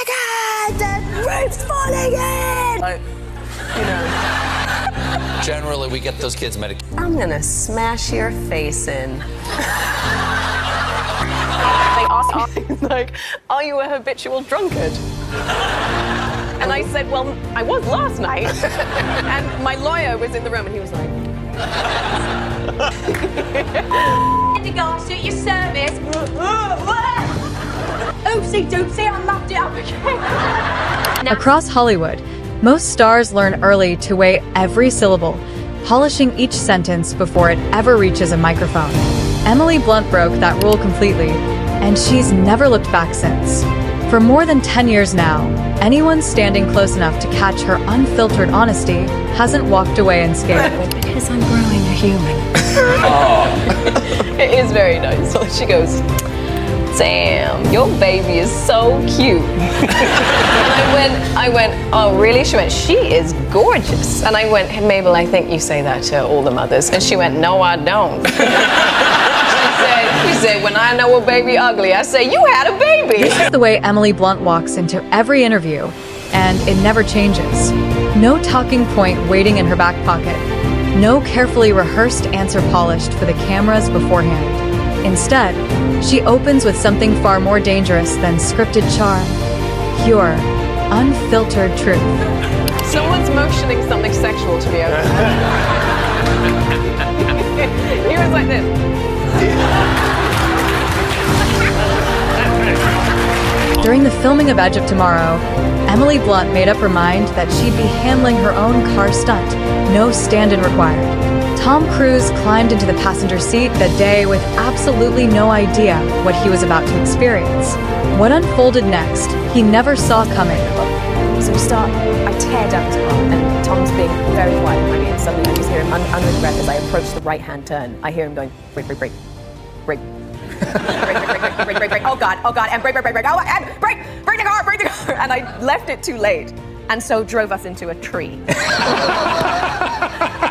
my God, the roof's falling in! Generally, we get those kids medicated. I'm gonna smash your face in. They asked me, like, are you a habitual drunkard? And I said, well, I was last night. And my lawyer was in the room and he was like... Indigo, suit your service. Oopsie doopsie, I loved it. Okay. Across Hollywood, most stars learn early to weigh every syllable, polishing each sentence before it ever reaches a microphone. Emily Blunt broke that rule completely, and she's never looked back since. For more than 10 years now, anyone standing close enough to catch her unfiltered honesty hasn't walked away unscathed. Because I'm growing a human. It is very nice. So she goes, damn, your baby is so cute. And I went, oh really? She went, she is gorgeous. And I went, hey, Mabel, I think you say that to all the mothers. And she went, no, I don't. She said, when I know a baby ugly, I say, you had a baby. This is the way Emily Blunt walks into every interview, and it never changes. No talking point waiting in her back pocket. No carefully rehearsed answer polished for the cameras beforehand. Instead, she opens with something far more dangerous than scripted charm. Pure, unfiltered truth. Someone's motioning something sexual to me over there. He was like this. During the filming of Edge of Tomorrow, Emily Blunt made up her mind that she'd be handling her own car stunt, no stand-in required. Tom Cruise climbed into the passenger seat that day with absolutely no idea what he was about to experience. What unfolded next, he never saw coming. So I tear down his car, and Tom's being very quiet behind me, and suddenly I just hear him under his breath as I approach the right-hand turn. I hear him going, brake, brake, brake, brake. Brake, oh God, and brake, and brake the car. And I left it too late, and so drove us into a tree. And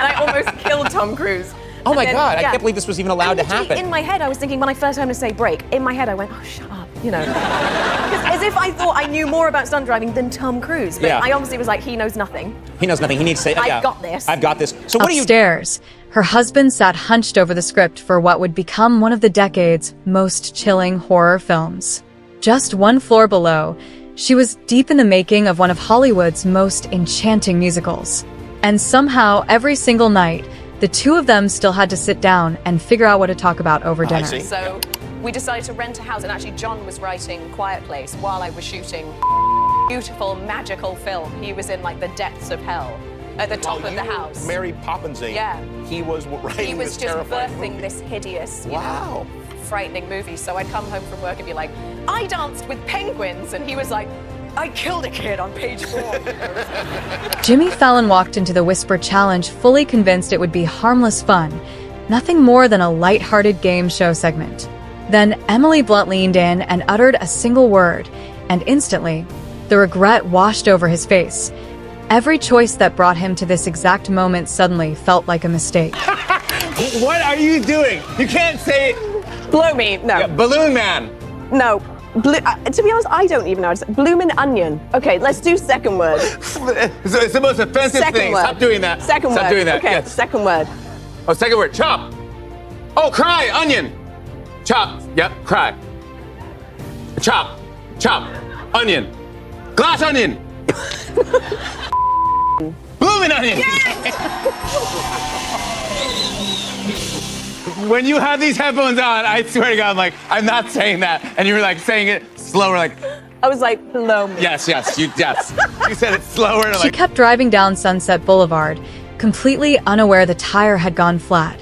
I almost killed Tom Cruise. Oh my God, I can't believe this was even allowed to happen. In my head, I was thinking, when I first heard him say brake, in my head I went, oh, shut up, As if I thought I knew more about stunt driving than Tom Cruise. But I obviously was like, he knows nothing. He knows nothing, he needs to say, I've got this. I've got this. So what do you... Upstairs, her husband sat hunched over the script for what would become one of the decade's most chilling horror films. Just one floor below, she was deep in the making of one of Hollywood's most enchanting musicals. And somehow, every single night, the two of them still had to sit down and figure out what to talk about over dinner. So we decided to rent a house, and actually John was writing Quiet Place while I was shooting beautiful, magical film. He was in like the depths of hell at the top of the house. Mary Poppinsing. Yeah. He was writing this terrifying movie. He was just birthing this hideous, wow. Frightening movie. So I'd come home from work and be like, I danced with penguins, and he was like, I killed a kid on page 4. Jimmy Fallon walked into the Whisper Challenge fully convinced it would be harmless fun, nothing more than a light-hearted game show segment. Then Emily Blunt leaned in and uttered a single word, and instantly, the regret washed over his face. Every choice that brought him to this exact moment suddenly felt like a mistake. What are you doing? You can't say it. Blow me, no. Yeah, Balloon Man. No. To be honest, I don't even know how to say. Bloomin' onion. Okay, let's do second word. It's the most offensive Second thing. word. Stop doing that. Second Stop word. doing that. Okay, Yes. second word. Oh, second word. Chop. Oh, cry. Onion. Chop. Yep. Cry. Chop. Chop. Onion. Glass onion. Bloomin' onion. When you have these headphones on, I swear to God, I'm not saying that. And you were saying it slower, I was like, blow me. yes. You said it slower. She kept driving down Sunset Boulevard, completely unaware the tire had gone flat,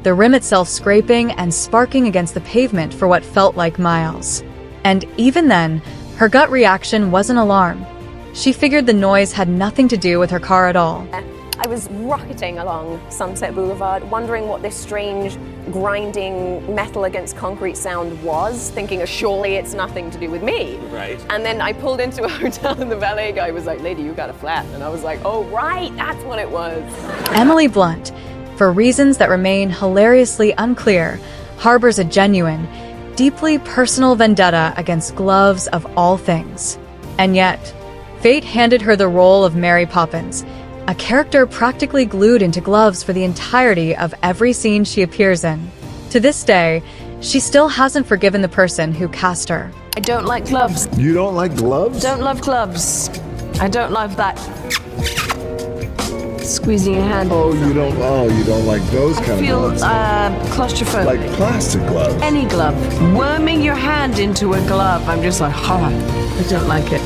the rim itself scraping and sparking against the pavement for what felt like miles. And even then, her gut reaction wasn't alarm. She figured the noise had nothing to do with her car at all. I was rocketing along Sunset Boulevard, wondering what this strange, grinding metal against concrete sound was, thinking, surely it's nothing to do with me. Right. And then I pulled into a hotel, and the valet guy was like, lady, you got a flat. And I was like, oh, right, that's what it was. Emily Blunt, for reasons that remain hilariously unclear, harbors a genuine, deeply personal vendetta against gloves of all things. And yet, fate handed her the role of Mary Poppins, a character practically glued into gloves for the entirety of every scene she appears in. To this day, she still hasn't forgiven the person who cast her. I don't like gloves. You don't like gloves? Don't love gloves. I don't love that squeezing your hand. Oh, you don't like those kind of gloves? I feel claustrophobic. Like plastic gloves? Any glove. Worming your hand into a glove, I'm just like, I don't like it.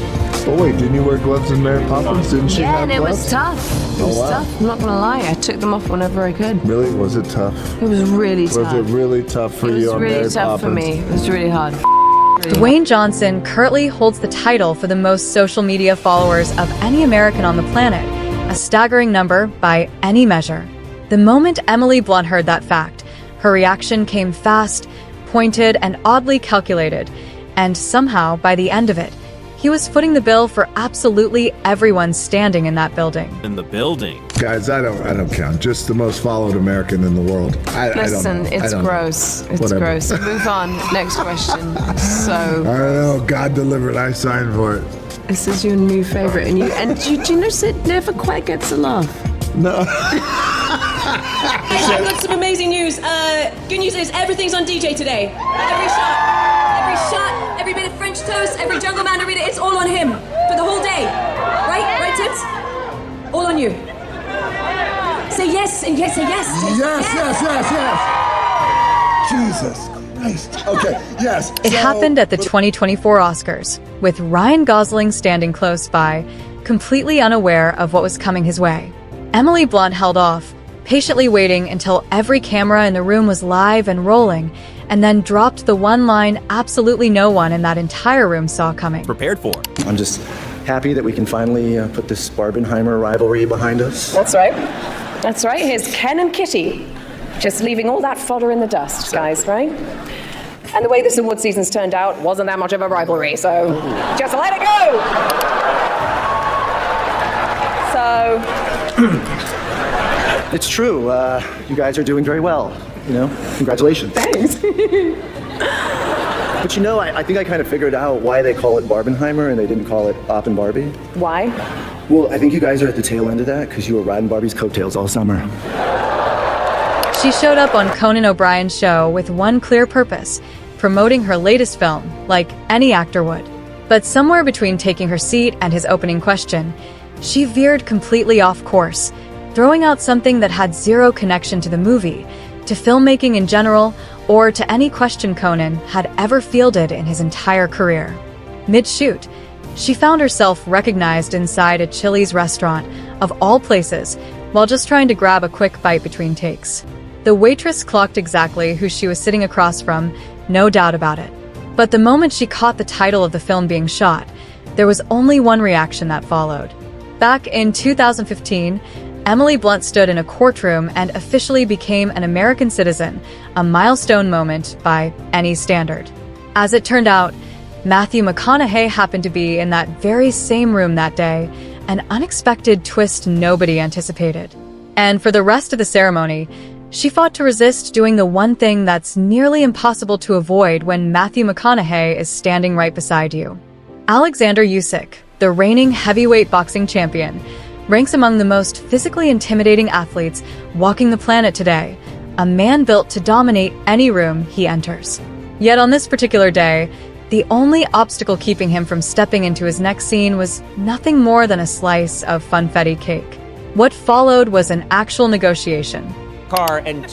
But wait, didn't you wear gloves in Mary Poppins? Didn't she have Yeah, and it gloves? was tough. It was tough. I'm not gonna lie. I took them off whenever I could. Really? Was it tough? It was really tough. Was it really tough for It you was on really Mary tough for Poppins? me. It was really hard. Dwayne Johnson currently holds the title for the most social media followers of any American on the planet, a staggering number by any measure. The moment Emily Blunt heard that fact, her reaction came fast, pointed, and oddly calculated, and somehow, by the end of it, he was footing the bill for absolutely everyone standing in that building. In the building. Guys, I don't count. Just the most followed American in the world. Listen, it's gross. It's Whatever. gross. Move on. Next question. So, I don't know. God delivered. I signed for it. this is your new favorite, and do you notice it never quite gets a laugh? No. I've got some amazing news. Good news is everything's on DJ today. Every shot, every bit of French toast, every jungle mandarina, it's all on him for the whole day. Right, Tips? All on you. Say yes and yes and yes. Yes. Jesus Christ. Okay, yes. It happened at the 2024 Oscars, with Ryan Gosling standing close by, completely unaware of what was coming his way. Emily Blunt held off, patiently waiting until every camera in the room was live and rolling, and then dropped the one line absolutely no one in that entire room saw coming. Prepared for. I'm just happy that we can finally put this Barbenheimer rivalry behind us. That's right. That's right. Here's Ken and Kitty, just leaving all that fodder in the dust, guys, right? And the way this award season's turned out wasn't that much of a rivalry, so just let it go. So, It's true. You guys are doing very well. You know, congratulations. thanks. But you know, I think I kind of figured out why they call it Barbenheimer and they didn't call it Op and Barbie. Why? Well, I think you guys are at the tail end of that because you were riding Barbie's coattails all summer. She showed up on Conan O'Brien's show with one clear purpose: promoting her latest film, like any actor would. But somewhere between taking her seat and his opening question, she veered completely off course, throwing out something that had zero connection to the movie, to filmmaking in general, or to any question Conan had ever fielded in his entire career. Mid-shoot, she found herself recognized inside a Chili's restaurant, of all places, while just trying to grab a quick bite between takes. The waitress clocked exactly who she was sitting across from, no doubt about it. But the moment she caught the title of the film being shot, there was only one reaction that followed. Back in 2015, Emily Blunt stood in a courtroom and officially became an American citizen, a milestone moment by any standard. As it turned out, Matthew McConaughey happened to be in that very same room that day, an unexpected twist nobody anticipated. And for the rest of the ceremony, she fought to resist doing the one thing that's nearly impossible to avoid when Matthew McConaughey is standing right beside you. Alexander Usyk, the reigning heavyweight boxing champion, ranks among the most physically intimidating athletes walking the planet today, a man built to dominate any room he enters. Yet on this particular day, the only obstacle keeping him from stepping into his next scene was nothing more than a slice of funfetti cake. What followed was an actual negotiation. Car, and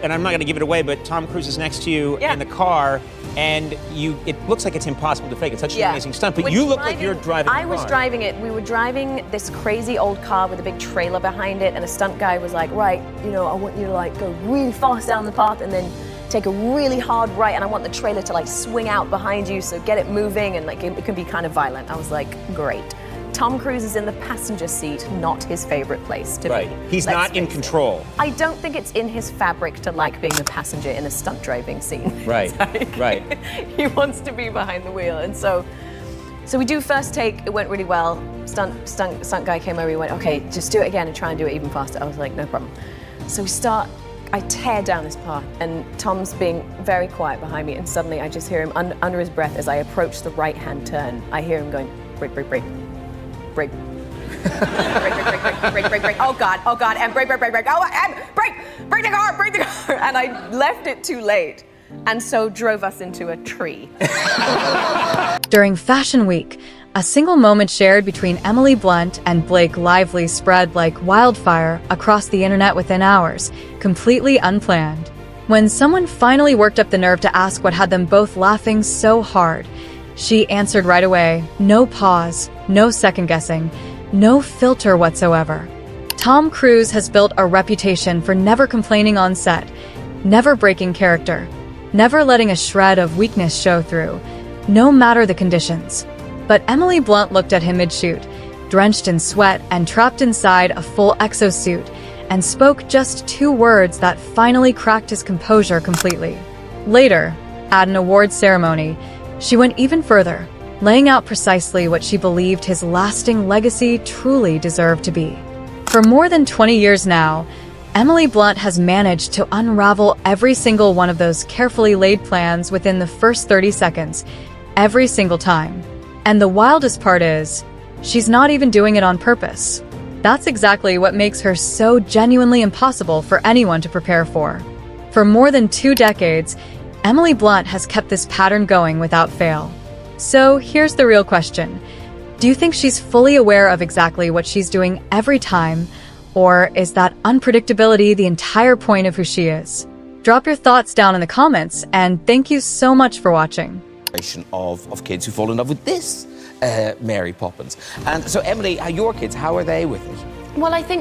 I'm not going to give it away, but Tom Cruise is next to you in the car, and it looks like it's impossible to fake. It's such an amazing stunt, but you look like you're driving the car. I was driving it. We were driving this crazy old car with a big trailer behind it, and a stunt guy was like, right, I want you to go really fast down the path and then take a really hard right, and I want the trailer to swing out behind you, so get it moving, and it can be kind of violent. I was like, great. Tom Cruise is in the passenger seat, not his favorite place to be. He's not in control. I don't think it's in his fabric to like being a passenger in a stunt driving scene. Right. He wants to be behind the wheel, and so we do first take. It went really well. Stunt guy came over. He went, okay, just do it again and try and do it even faster. I was like, no problem. So we start. I tear down this path, and Tom's being very quiet behind me, and suddenly I just hear him under his breath as I approach the right-hand turn. I hear him going, break, break, break. Break. break. Oh God, and break. Oh, and break the car. And I left it too late, and so drove us into a tree. During Fashion Week, a single moment shared between Emily Blunt and Blake Lively spread like wildfire across the internet within hours, completely unplanned. When someone finally worked up the nerve to ask what had them both laughing so hard, she answered right away, no pause, no second guessing, no filter whatsoever. Tom Cruise has built a reputation for never complaining on set, never breaking character, never letting a shred of weakness show through, no matter the conditions. But Emily Blunt looked at him mid-shoot, drenched in sweat and trapped inside a full exosuit, and spoke just 2 words that finally cracked his composure completely. Later, at an awards ceremony, she went even further, laying out precisely what she believed his lasting legacy truly deserved to be. For more than 20 years now, Emily Blunt has managed to unravel every single one of those carefully laid plans within the first 30 seconds, every single time. And the wildest part is, she's not even doing it on purpose. That's exactly what makes her so genuinely impossible for anyone to prepare for. For more than 2 decades, Emily Blunt has kept this pattern going without fail. So here's the real question. Do you think she's fully aware of exactly what she's doing every time, or is that unpredictability the entire point of who she is? Drop your thoughts down in the comments, and thank you so much for watching. Of kids who fall in love with this Mary Poppins. And so, Emily, your kids, how are they with it? Well, I think